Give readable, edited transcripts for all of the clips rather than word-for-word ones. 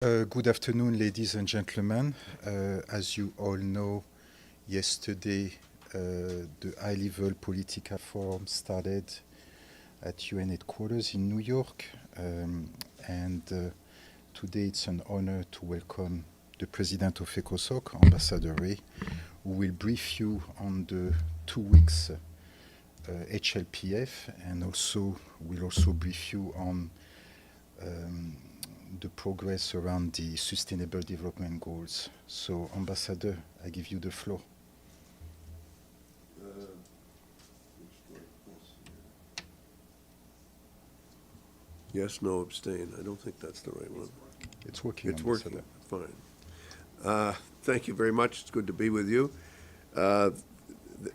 Good afternoon, ladies and gentlemen. As you all know, yesterday the high-level political forum started at UN headquarters in New York, and today it's an honor to welcome the President of ECOSOC, Ambassador Ray, who will brief you on the 2 weeks HLPF, and will also brief you on the progress around the Sustainable Development Goals. So, Ambassador, I give you the floor. Yes, no, abstain. I don't think that's the right one. It's working. It's working. Fine. Thank you very much. It's good to be with you.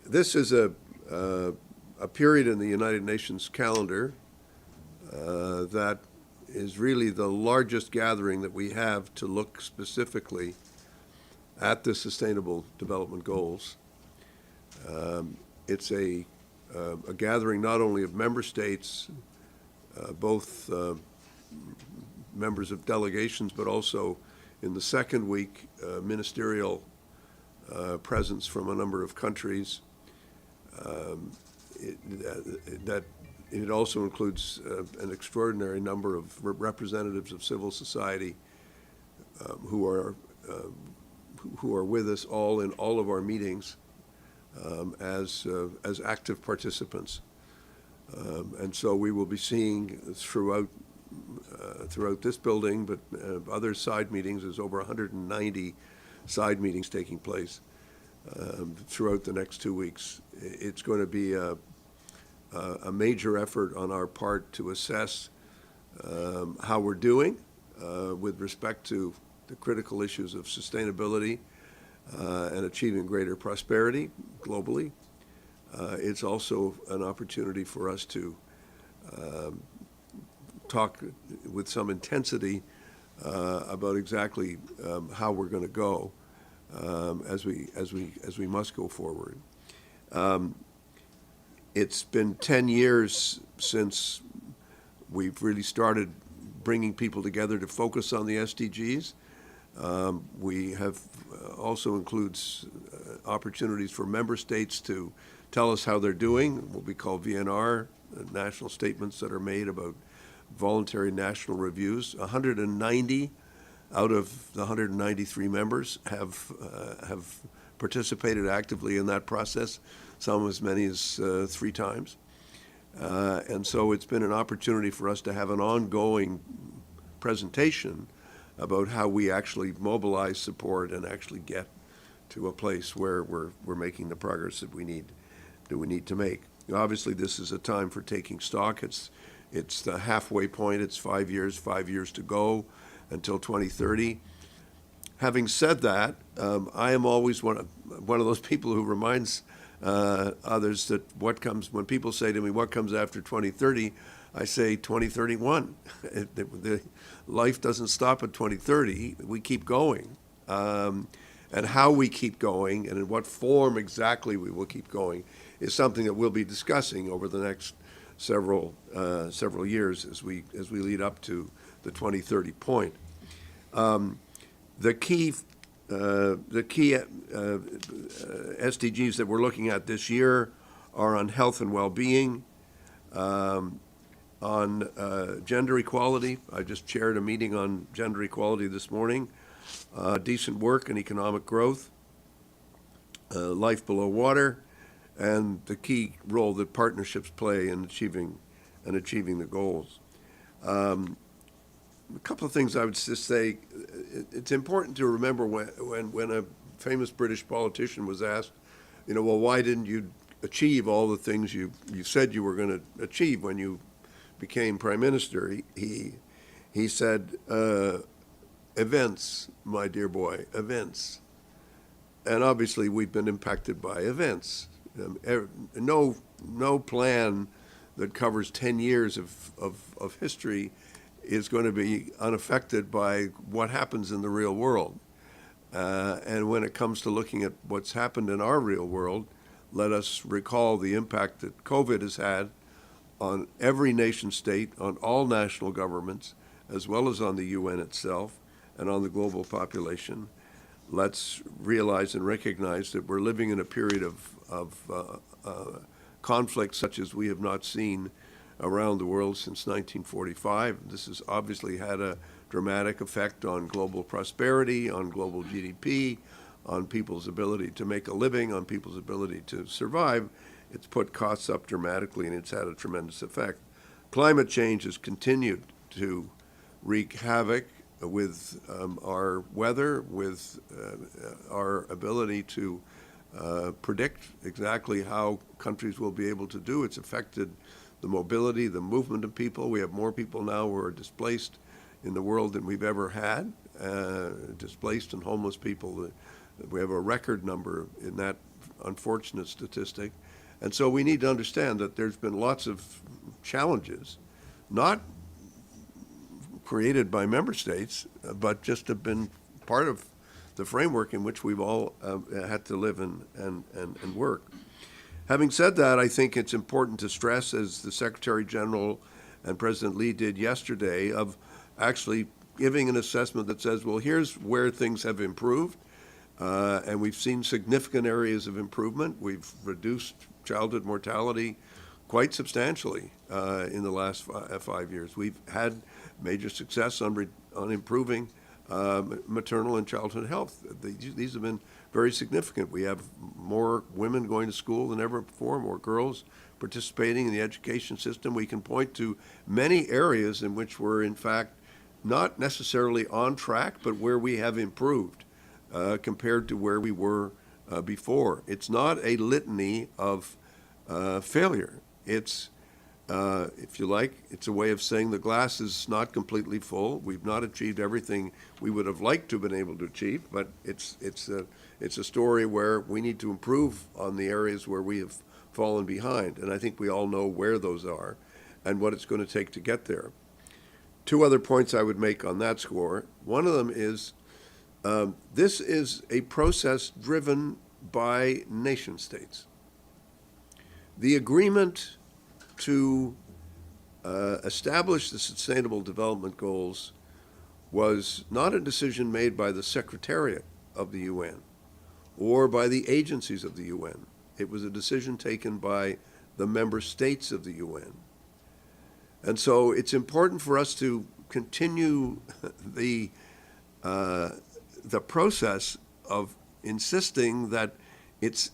This is a period in the United Nations calendar that is really the largest gathering that we have to look specifically at the Sustainable Development Goals. It's a gathering not only of member states, both members of delegations, but also in the second week, ministerial presence from a number of countries. It also includes an extraordinary number of representatives of civil society who are with us all in all of our meetings as active participants. And so we will be seeing throughout this building, but other side meetings. There's over 190 side meetings taking place throughout the next 2 weeks. It's going to be a major effort on our part to assess how we're doing with respect to the critical issues of sustainability and achieving greater prosperity globally. It's also an opportunity for us to talk with some intensity about exactly how we're going to go as we must go forward. It's been 10 years since we've really started bringing people together to focus on the SDGs. We have also includes opportunities for member states to tell us how they're doing, what we call VNR, national statements that are made about voluntary national reviews. 190 out of the 193 members have participated actively in that process, some as many as 3 times. And so it's been an opportunity for us to have an ongoing presentation about how we actually mobilize support and actually get to a place where we're making the progress that we need to make. Obviously, this is a time for taking stock. It's the halfway point. It's 5 years to go until 2030. Having said that, I am always one of those people who reminds others that when people say to me, what comes after 2030, I say 2031. The life doesn't stop at 2030. We keep going. And how we keep going and in what form exactly we will keep going is something that we'll be discussing over the next several years as we lead up to the 2030 point. The key SDGs that we're looking at this year are on health and well-being, on gender equality. I just chaired a meeting on gender equality this morning. Decent work and economic growth, life below water, and the key role that partnerships play in achieving the goals. A couple of things I would just say. It's important to remember when a famous British politician was asked, well, why didn't you achieve all the things you said you were going to achieve when you became prime minister? He said, events, my dear boy, events. And obviously we've been impacted by events. No plan that covers 10 years of history is going to be unaffected by what happens in the real world. And when it comes to looking at what's happened in our real world, let us recall the impact that COVID has had on every nation state, on all national governments, as well as on the UN itself, and on the global population. Let's realize and recognize that we're living in a period of conflict such as we have not seen around the world since 1945. This has obviously had a dramatic effect on global prosperity, on global GDP, on people's ability to make a living, on people's ability to survive. It's put costs up dramatically, and it's had a tremendous effect. Climate change has continued to wreak havoc with our weather, with our ability to predict exactly how countries will be able to do. It's affected the mobility, the movement of people. We have more people now who are displaced in the world than we've ever had, displaced and homeless people. We have a record number in that unfortunate statistic. And so we need to understand that there's been lots of challenges, not created by member states, but just have been part of the framework in which we've all had to live and work. Having said that, I think it's important to stress, as the Secretary General and President Lee did yesterday, of actually giving an assessment that says, well, here's where things have improved, and we've seen significant areas of improvement. We've reduced childhood mortality quite substantially in the last 5 years. We've had major success on improving maternal and childhood health. These have been very significant. We have more women going to school than ever before, more girls participating in the education system. We can point to many areas in which we're, in fact, not necessarily on track, but where we have improved compared to where we were before. It's not a litany of failure. It's if you like, it's a way of saying the glass is not completely full. We've not achieved everything we would have liked to have been able to achieve, but it's a story where we need to improve on the areas where we have fallen behind, and I think we all know where those are and what it's going to take to get there. Two other points I would make on that score. One of them is this is a process driven by nation states. The agreement to establish the Sustainable Development Goals was not a decision made by the Secretariat of the UN or by the agencies of the UN. It was a decision taken by the member states of the UN. And so it's important for us to continue the process of insisting that it's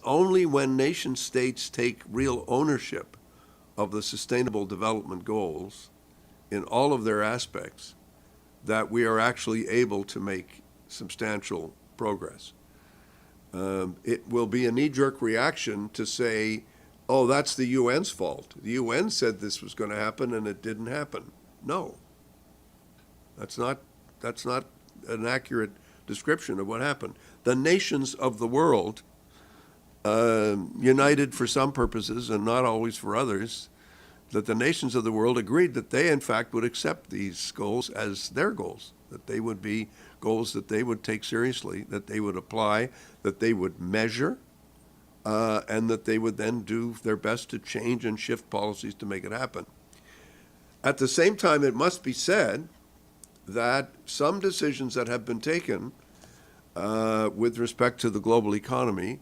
only when nation states take real ownership of the Sustainable Development Goals in all of their aspects that we are actually able to make substantial progress. It will be a knee-jerk reaction to say, oh, that's the UN's fault. The UN said this was going to happen and it didn't happen. No, that's not an accurate description of what happened. The nations of the world, united for some purposes and not always for others, that the nations of the world agreed that they in fact would accept these goals as their goals, that they would be goals that they would take seriously, that they would apply, that they would measure, and that they would then do their best to change and shift policies to make it happen. At the same time, it must be said that some decisions that have been taken with respect to the global economy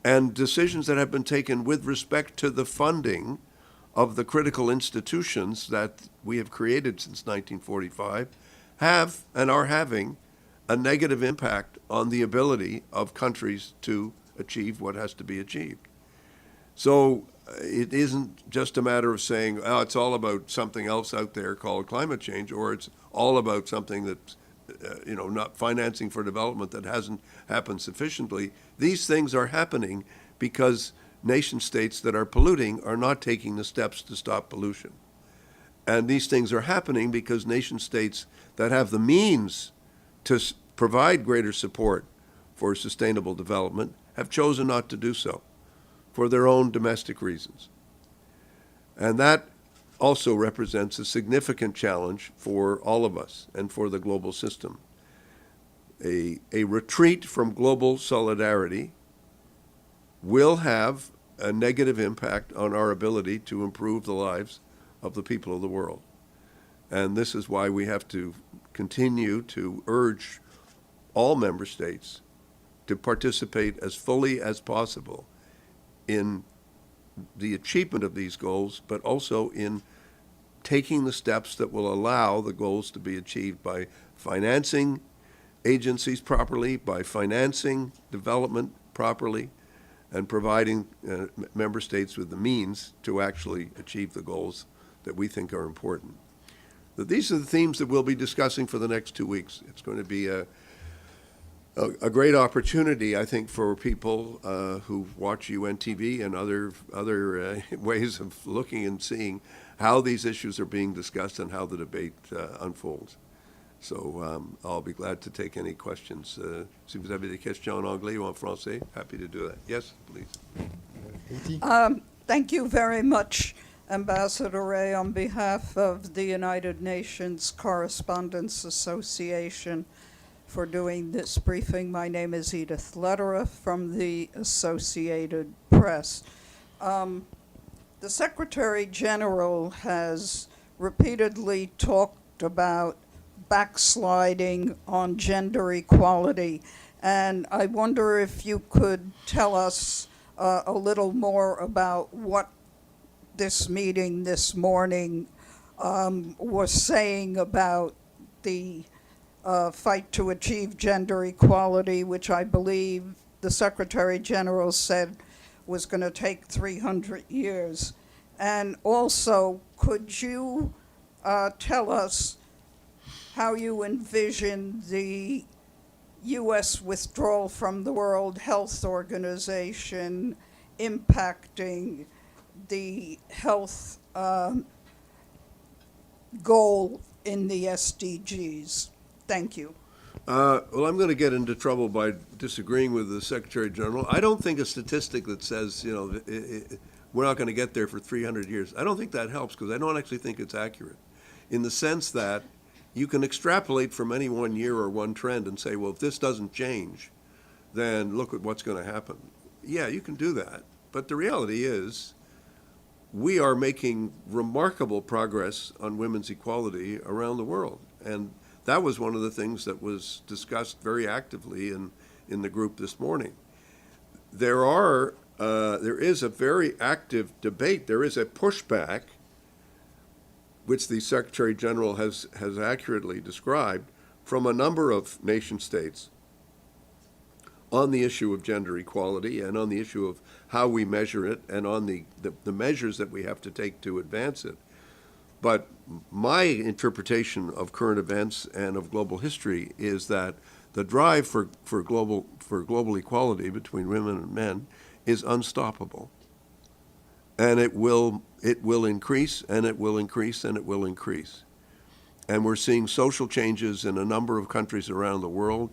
and decisions that have been taken with respect to the funding of the critical institutions that we have created since 1945 have and are having a negative impact on the ability of countries to achieve what has to be achieved. So it isn't just a matter of saying, oh, it's all about something else out there called climate change, or it's all about something that's not financing for development that hasn't happened sufficiently. These things are happening because nation states that are polluting are not taking the steps to stop pollution. And these things are happening because nation states that have the means to provide greater support for sustainable development have chosen not to do so for their own domestic reasons. And that also represents a significant challenge for all of us and for the global system. A retreat from global solidarity will have a negative impact on our ability to improve the lives of the people of the world. And this is why we have to continue to urge all member states to participate as fully as possible in the achievement of these goals, but also in taking the steps that will allow the goals to be achieved by financing agencies properly, by financing development properly, and providing member states with the means to actually achieve the goals that we think are important. But these are the themes that we'll be discussing for the next 2 weeks. It's going to be a great opportunity, I think, for people who watch UN TV and other ways of looking and seeing how these issues are being discussed and how the debate unfolds. So I'll be glad to take any questions. Si vous avez des questions en anglais ou en français, happy to do that. Yes, please. Thank you very much, Ambassador Ray, on behalf of the United Nations Correspondents Association, for doing this briefing. My name is Edith Lederer from the Associated Press. The Secretary General has repeatedly talked about backsliding on gender equality, and I wonder if you could tell us a little more about what this meeting this morning was saying about the fight to achieve gender equality, which I believe the Secretary General said was going to take 300 years. And also, could you tell us how you envision the U.S. withdrawal from the World Health Organization impacting the health goal in the SDGs? Thank you. Well, I'm going to get into trouble by disagreeing with the Secretary General. I don't think a statistic that says, we're not going to get there for 300 years, I don't think that helps, because I don't actually think it's accurate, in the sense that you can extrapolate from any 1 year or one trend and say, well, if this doesn't change, then look at what's going to happen. Yeah, you can do that. But the reality is we are making remarkable progress on women's equality around the world. And that was one of the things that was discussed very actively in the group this morning. There is a very active debate. There is a pushback, which the Secretary General has accurately described, from a number of nation states on the issue of gender equality and on the issue of how we measure it and on the measures that we have to take to advance it. But my interpretation of current events and of global history is that the drive for global equality between women and men is unstoppable. And it will increase, and it will increase, and it will increase. And we're seeing social changes in a number of countries around the world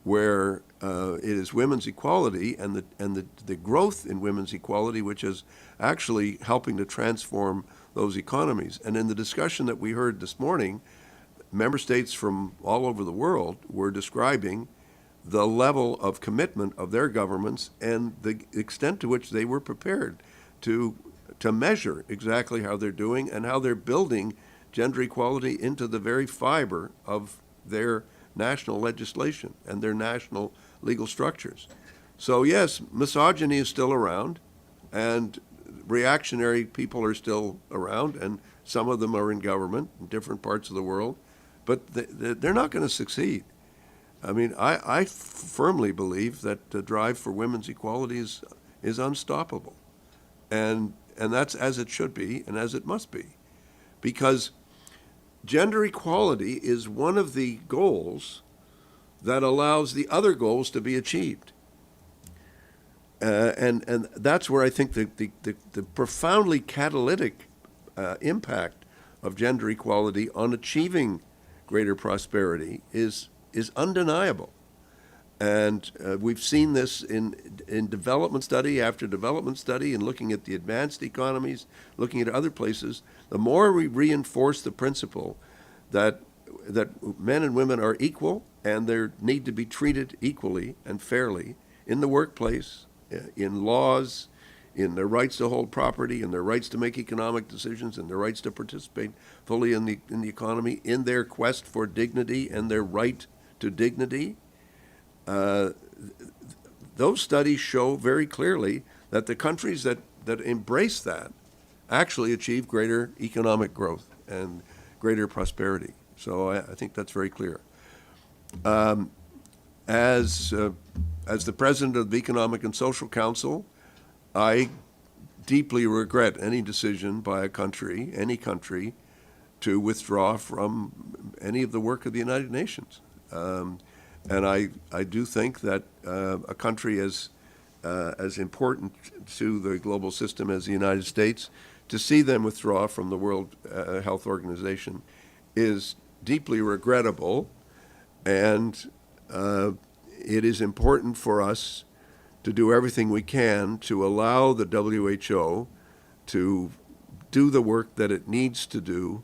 where it is women's equality and the growth in women's equality which is actually helping to transform those economies. And in the discussion that we heard this morning, member states from all over the world were describing the level of commitment of their governments and the extent to which they were prepared to measure exactly how they're doing and how they're building gender equality into the very fiber of their national legislation and their national legal structures. So yes, misogyny is still around, and reactionary people are still around, and some of them are in government in different parts of the world, but they're not going to succeed. I mean, I firmly believe that the drive for women's equality is unstoppable. And that's as it should be and as it must be. Because gender equality is one of the goals that allows the other goals to be achieved. And that's where I think the profoundly catalytic impact of gender equality on achieving greater prosperity is undeniable. And we've seen this in development study after development study and looking at the advanced economies, looking at other places. The more we reinforce the principle that men and women are equal and they need to be treated equally and fairly in the workplace, in laws, in their rights to hold property, in their rights to make economic decisions, in their rights to participate fully in the economy, in their quest for dignity and their right to dignity. Those studies show very clearly that the countries that embrace that actually achieve greater economic growth and greater prosperity. So I think that's very clear. As the president of the Economic and Social Council, I deeply regret any decision by a country, any country, to withdraw from any of the work of the United Nations. And I do think that a country as important to the global system as the United States, to see them withdraw from the World Health Organization is deeply regrettable, and it is important for us to do everything we can to allow the WHO to do the work that it needs to do,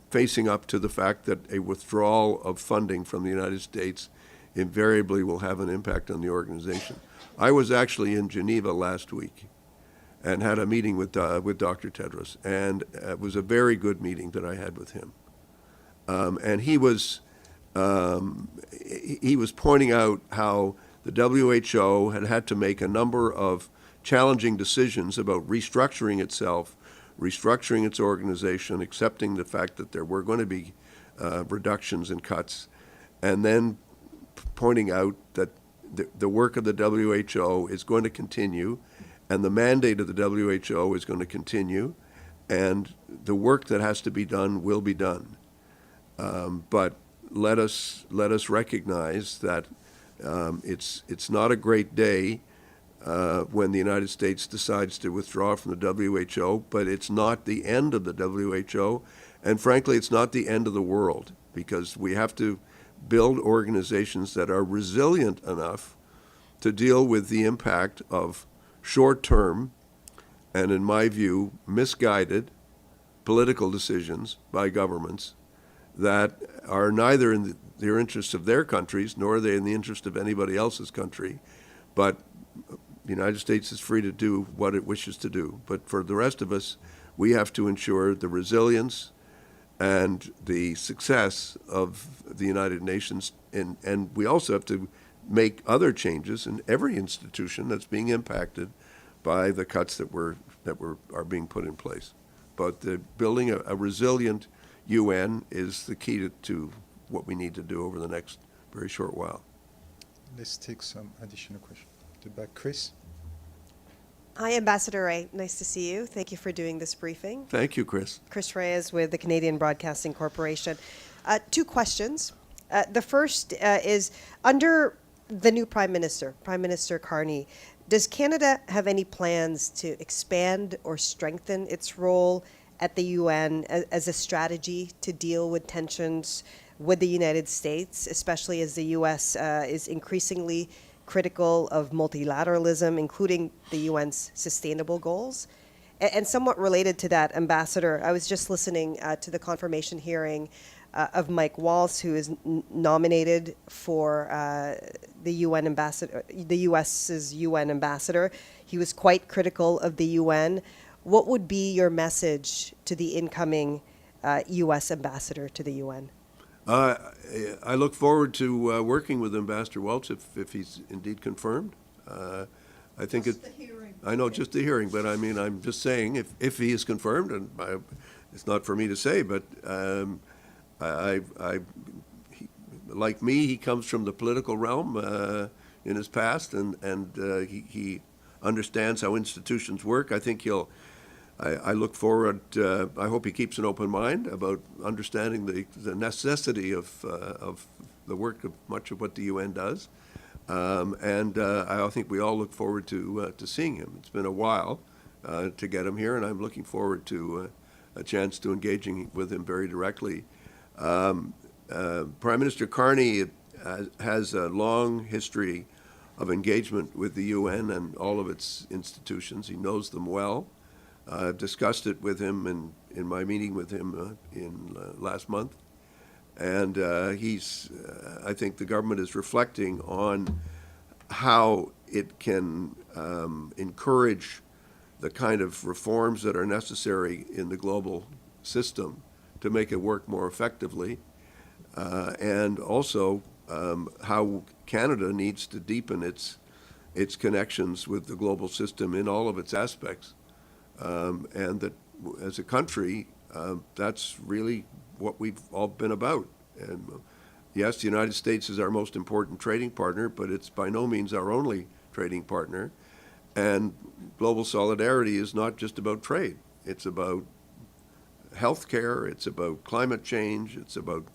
facing up to the fact that a withdrawal of funding from the United States invariably will have an impact on the organization. I was actually in Geneva last week and had a meeting with Dr. Tedros, and it was a very good meeting that I had with him. And he was pointing out how the WHO had to make a number of challenging decisions about restructuring itself, restructuring its organization, accepting the fact that there were going to be reductions and cuts, and then pointing out that the work of the WHO is going to continue, and the mandate of the WHO is going to continue, and the work that has to be done will be done. But let us recognize that it's not a great day when the United States decides to withdraw from the WHO, but it's not the end of the WHO, and frankly, it's not the end of the world, because we have to build organizations that are resilient enough to deal with the impact of short-term and, in my view, misguided political decisions by governments that are neither in the interest of their countries nor are they in the interest of anybody else's country. But the United States is free to do what it wishes to do. But for the rest of us, we have to ensure the resilience and the success of the United Nations, and we also have to make other changes in every institution that's being impacted by the cuts that are being put in place. But building a resilient UN is the key to what we need to do over the next very short while. Let's take some additional questions. To back, Chris. Hi, Ambassador Ray. Nice to see you. Thank you for doing this briefing. Thank you, Chris. Chris Reyes with the Canadian Broadcasting Corporation. Two questions. The first is, under the new Prime Minister Carney, does Canada have any plans to expand or strengthen its role at the UN as a strategy to deal with tensions with the United States, especially as the U.S. Is increasingly critical of multilateralism, including the UN's sustainable goals? And somewhat related to that, Ambassador, I was just listening to the confirmation hearing of Mike Waltz, who is nominated for the UN ambassador, the U.S.'s UN ambassador. He was quite critical of the UN. What would be your message to the incoming U.S. ambassador to the UN? I look forward to working with Ambassador Waltz if he's indeed confirmed. I think Just the hearing. I know, just the hearing, but I mean, I'm just saying if he is confirmed, and it's not for me to say, but like me, he comes from the political realm in his past, and he understands how institutions work. I think I look forward, I hope he keeps an open mind about understanding the necessity of the work of much of what the UN does. And I think we all look forward to seeing him. It's been a while to get him here, and I'm looking forward to a chance to engaging with him very directly. Prime Minister Carney has a long history of engagement with the UN and all of its institutions. He knows them well. I've discussed it with him in my meeting with him last month. And I think the government is reflecting on how it can encourage the kind of reforms that are necessary in the global system to make it work more effectively, and also how Canada needs to deepen its connections with the global system in all of its aspects, and that as a country, that's really what we've all been about. And yes, the United States is our most important trading partner, but it's by no means our only trading partner. And global solidarity is not just about trade. It's about healthcare, it's about climate change, it's about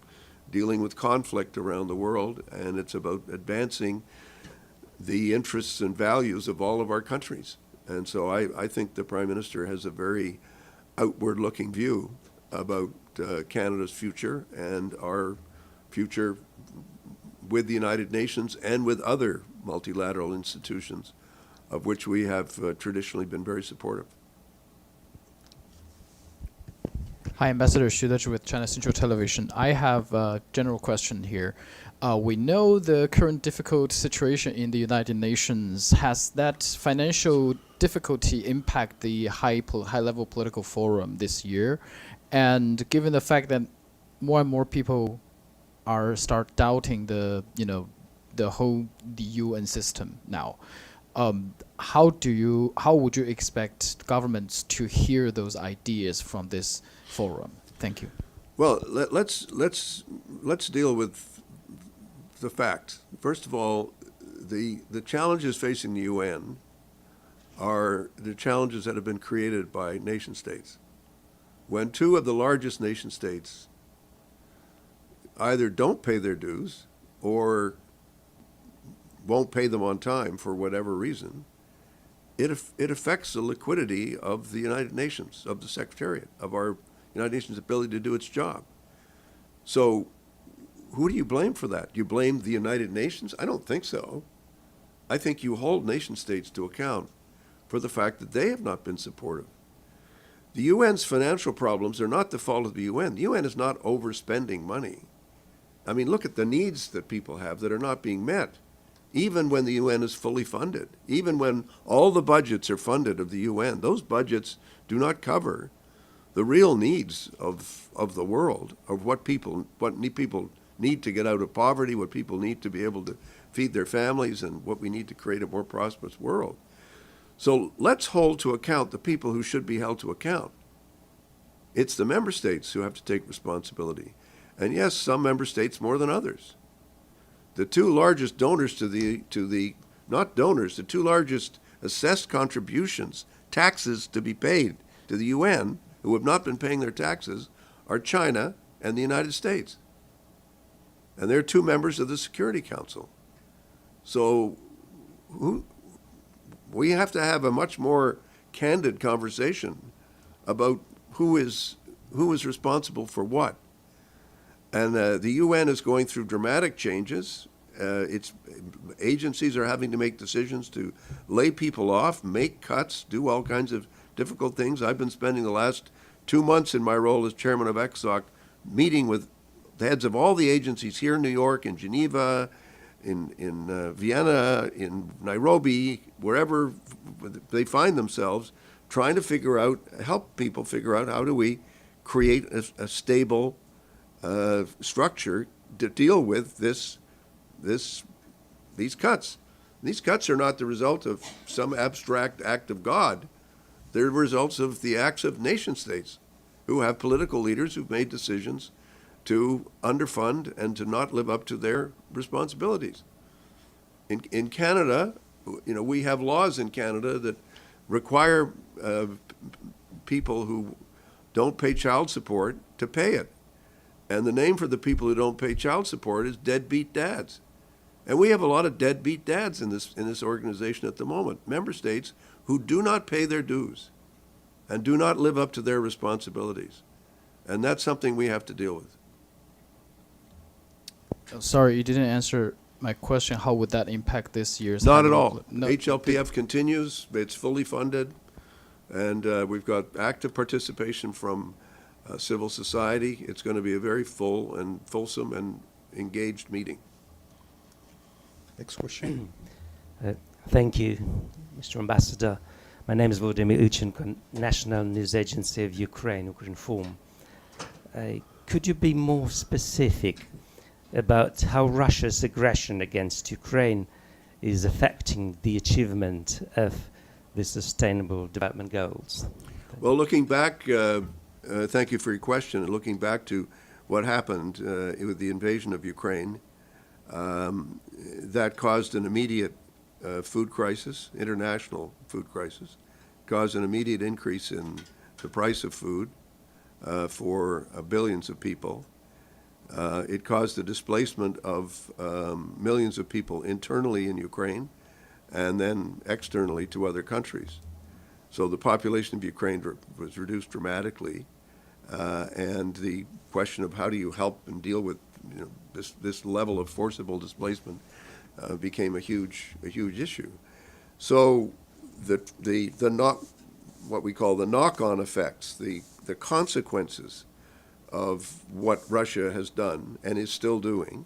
dealing with conflict around the world, and it's about advancing the interests and values of all of our countries. And so I think the Prime Minister has a very outward-looking view about Canada's future and our future with the United Nations and with other multilateral institutions, of which we have traditionally been very supportive. Hi, Ambassador Xu Dezhi with China Central Television. I have a general question here. We know the current difficult situation in the United Nations. Has that financial difficulty impact the high-level political forum this year? And given the fact that more and more people start doubting the UN system now, how would you expect governments to hear those ideas from this forum? Thank you. Well, let's deal with the facts. First of all, the challenges facing the UN are the challenges that have been created by nation states. When two of the largest nation states either don't pay their dues or won't pay them on time for whatever reason, it affects the liquidity of the United Nations, of the Secretariat, of our United Nations' ability to do its job. So who do you blame for that? You blame the United Nations? I don't think so. I think you hold nation states to account for the fact that they have not been supportive. The UN's financial problems are not the fault of the UN. The UN is not overspending money. I mean, look at the needs that people have that are not being met, even when the UN is fully funded, even when all the budgets are funded of the UN. Those budgets do not cover the real needs of the world, of what people need to get out of poverty, what people need to be able to feed their families, and what we need to create a more prosperous world. So let's hold to account the people who should be held to account. It's the member states who have to take responsibility. And yes, some member states more than others. The two largest donors the two largest assessed contributions, taxes to be paid to the UN, who have not been paying their taxes, are China and the United States. And they're two members of the Security Council. So we have to have a much more candid conversation about who is responsible for what. And the UN is going through dramatic changes. Its agencies are having to make decisions to lay people off, make cuts, do all kinds of difficult things. I've been spending the last 2 months in my role as chairman of ECOSOC meeting with the heads of all the agencies here in New York, in Geneva, in Vienna, in Nairobi, wherever they find themselves, trying to help people figure out how do we create a stable structure to deal with these cuts. These cuts are not the result of some abstract act of God. They're results of the acts of nation states who have political leaders who've made decisions to underfund and to not live up to their responsibilities. In Canada, we have laws in Canada that require people who don't pay child support to pay it. And the name for the people who don't pay child support is deadbeat dads. And we have a lot of deadbeat dads in this organization at the moment, member states who do not pay their dues and do not live up to their responsibilities. And that's something we have to deal with. Sorry, you didn't answer my question. How would that impact this year's? Not at all. No. HLPF continues. It's fully funded. And we've got active participation from civil society. It's going to be a very full and fulsome and engaged meeting. Next question. Thank you, Mr. Ambassador. My name is Volodymyr Uchenko, National News Agency of Ukraine, Ukrinform. Could you be more specific about how Russia's aggression against Ukraine is affecting the achievement of the Sustainable Development Goals? Well, looking back, thank you for your question. Looking back to what happened with the invasion of Ukraine, that caused an immediate food crisis, international food crisis, caused an immediate increase in the price of food for billions of people. It caused the displacement of millions of people internally in Ukraine and then externally to other countries. So the population of Ukraine was reduced dramatically, and the question of how do you help and deal with this level of forcible displacement became a huge issue. So what we call the knock-on effects, the consequences of what Russia has done and is still doing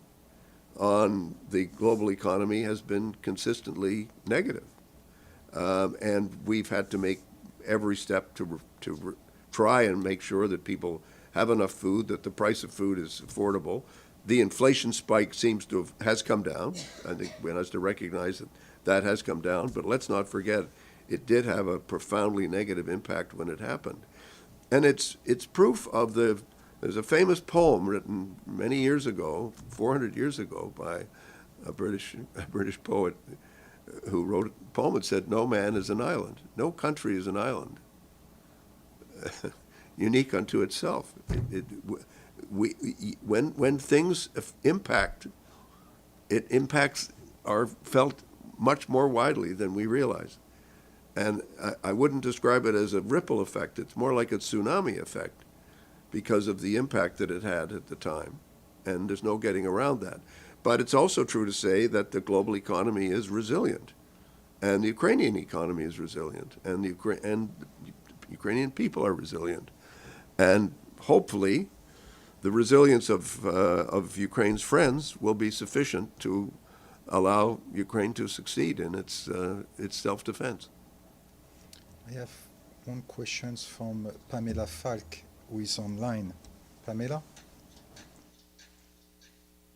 on the global economy has been consistently negative. And we've had to make every step to try and make sure that people have enough food, that the price of food is affordable. The inflation spike has come down. I think one has to recognize that has come down, but let's not forget it did have a profoundly negative impact when it happened. And it's proof of there's a famous poem written many years ago, 400 years ago, by a British poet who wrote a poem that said, "No man is an island. No country is an island, unique unto itself." When things impact, it impacts are felt much more widely than we realize. And I wouldn't describe it as a ripple effect. It's more like a tsunami effect because of the impact that it had at the time. And there's no getting around that. But it's also true to say that the global economy is resilient. And the Ukrainian economy is resilient. And the Ukrainian people are resilient. And hopefully, the resilience of Ukraine's friends will be sufficient to allow Ukraine to succeed in its self-defense. I have one question from Pamela Falk, who is online. Pamela?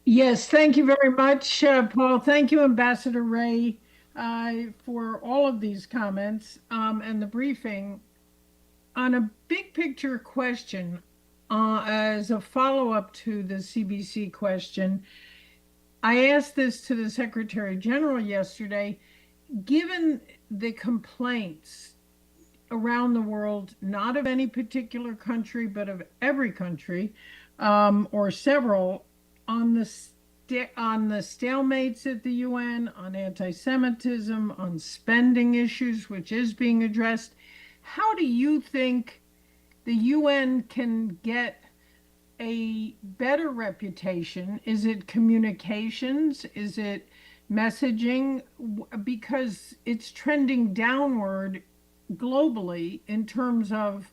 Yes, thank you very much, Paul. Thank you, Ambassador Ray, for all of these comments and the briefing. On a big picture question, as a follow-up to the CBC question, I asked this to the Secretary General yesterday. Given the complaints around the world, not of any particular country, but of every country, or several, on the stalemates at the UN, on anti-Semitism, on spending issues, which is being addressed, how do you think the UN can get a better reputation? Is it communications? Is it messaging? Because it's trending downward globally in terms of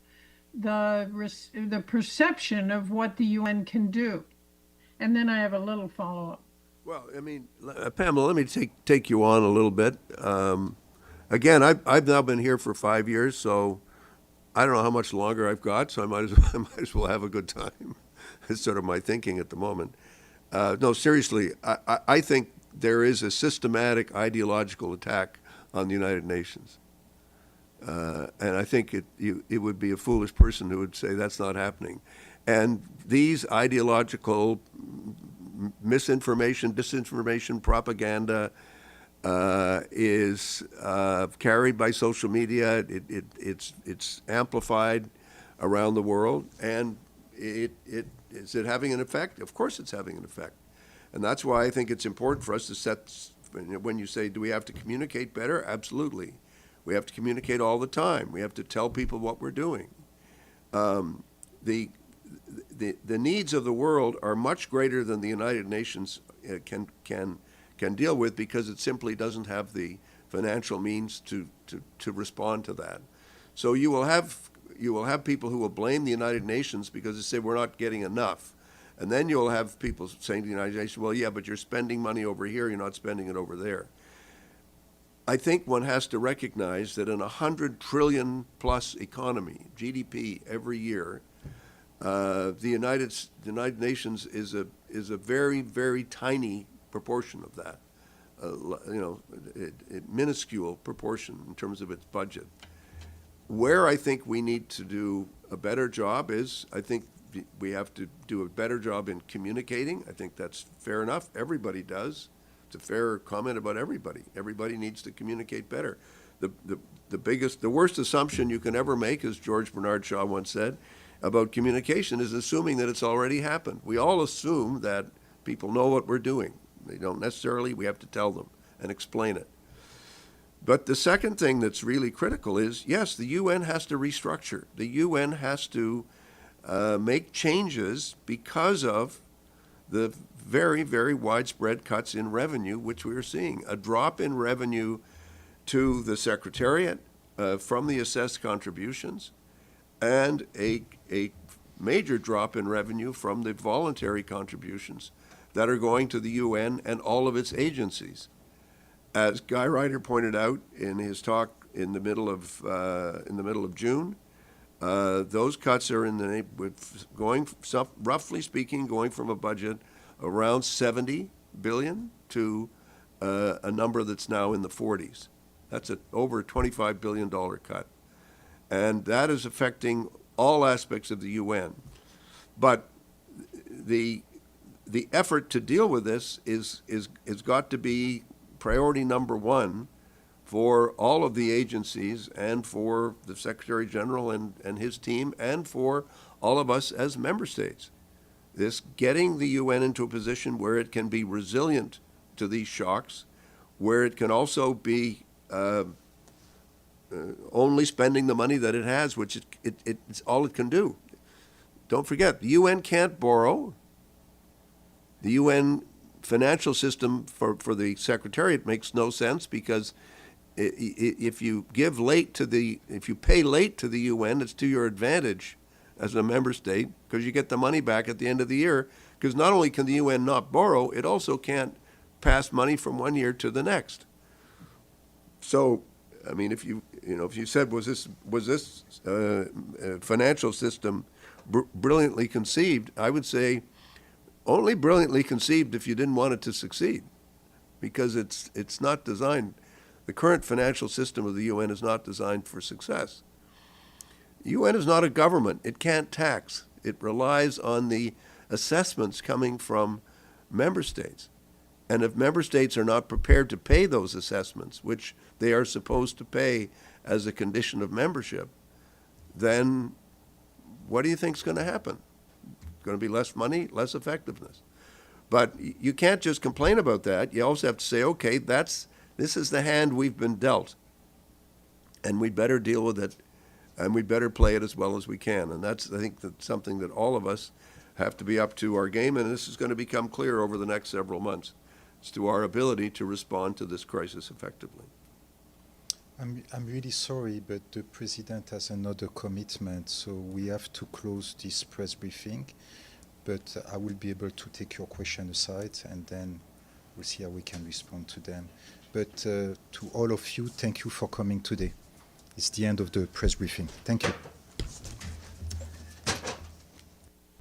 the perception of what the UN can do. And then I have a little follow-up. Well, I mean, Pamela, let me take you on a little bit. Again, I've now been here for 5 years, so I don't know how much longer I've got, so I might as well have a good time. It's sort of my thinking at the moment. No, seriously, I think there is a systematic ideological attack on the United Nations. And I think it would be a foolish person who would say that's not happening. And these ideological misinformation, disinformation, propaganda is carried by social media. It's amplified around the world, and is it having an effect? Of course, it's having an effect, and that's why I think it's important for us to set. When you say, do we have to communicate better? Absolutely. We have to communicate all the time. We have to tell people what we're doing. The needs of the world are much greater than the United Nations can deal with, because it simply doesn't have the financial means to respond to that. So you will have people who will blame the United Nations because they say we're not getting enough. And then you'll have people saying to the United Nations, well, yeah, but you're spending money over here, you're not spending it over there. I think one has to recognize that in a 100 trillion plus economy, GDP every year, the United Nations is a very, very tiny proportion of that. Minuscule proportion in terms of its budget. Where I think we need to do a better job is, I think we have to do a better job in communicating. I think that's fair enough. Everybody does. It's a fair comment about everybody. Everybody needs to communicate better. The worst assumption you can ever make, as George Bernard Shaw once said, about communication is assuming that it's already happened. We all assume that people know what we're doing. They don't necessarily. We have to tell them and explain it. But the second thing that's really critical is, yes, the UN has to restructure. The UN has to make changes because of the very, very widespread cuts in revenue, which we are seeing. A drop in revenue to the Secretariat from the assessed contributions, and a major drop in revenue from the voluntary contributions that are going to the UN and all of its agencies. As Guy Ryder pointed out in his talk in the middle of June, those cuts are roughly speaking, going from a budget around 70 billion to a number that's now in the 40s. That's over a $25 billion cut. And that is affecting all aspects of the UN. But the effort to deal with this is got to be priority number one for all of the agencies and for the Secretary General and his team and for all of us as member states. This getting the UN into a position where it can be resilient to these shocks, where it can also be only spending the money that it has, which it's all it can do. Don't forget, the UN can't borrow. The UN financial system for the Secretariat makes no sense, because if you pay late to the UN, it's to your advantage as a member state, because you get the money back at the end of the year. Because not only can the UN not borrow, it also can't pass money from one year to the next. So, I mean, if you said, was this financial system brilliantly conceived, I would say only brilliantly conceived if you didn't want it to succeed, because it's not designed. The current financial system of the UN is not designed for success. The UN is not a government. It can't tax. It relies on the assessments coming from member states. And if member states are not prepared to pay those assessments, which they are supposed to pay as a condition of membership, then what do you think is going to happen? Going to be less money, less effectiveness. But you can't just complain about that. You also have to say, okay, this is the hand we've been dealt, and we better deal with it, and we better play it as well as we can. And I think that's something that all of us have to be up to our game, and this is going to become clear over the next several months. It's to our ability to respond to this crisis effectively. I'm really sorry, but the President has another commitment, so we have to close this press briefing. But I will be able to take your question aside, and then we'll see how we can respond to them. But to all of you, thank you for coming today. It's the end of the press briefing. Thank you.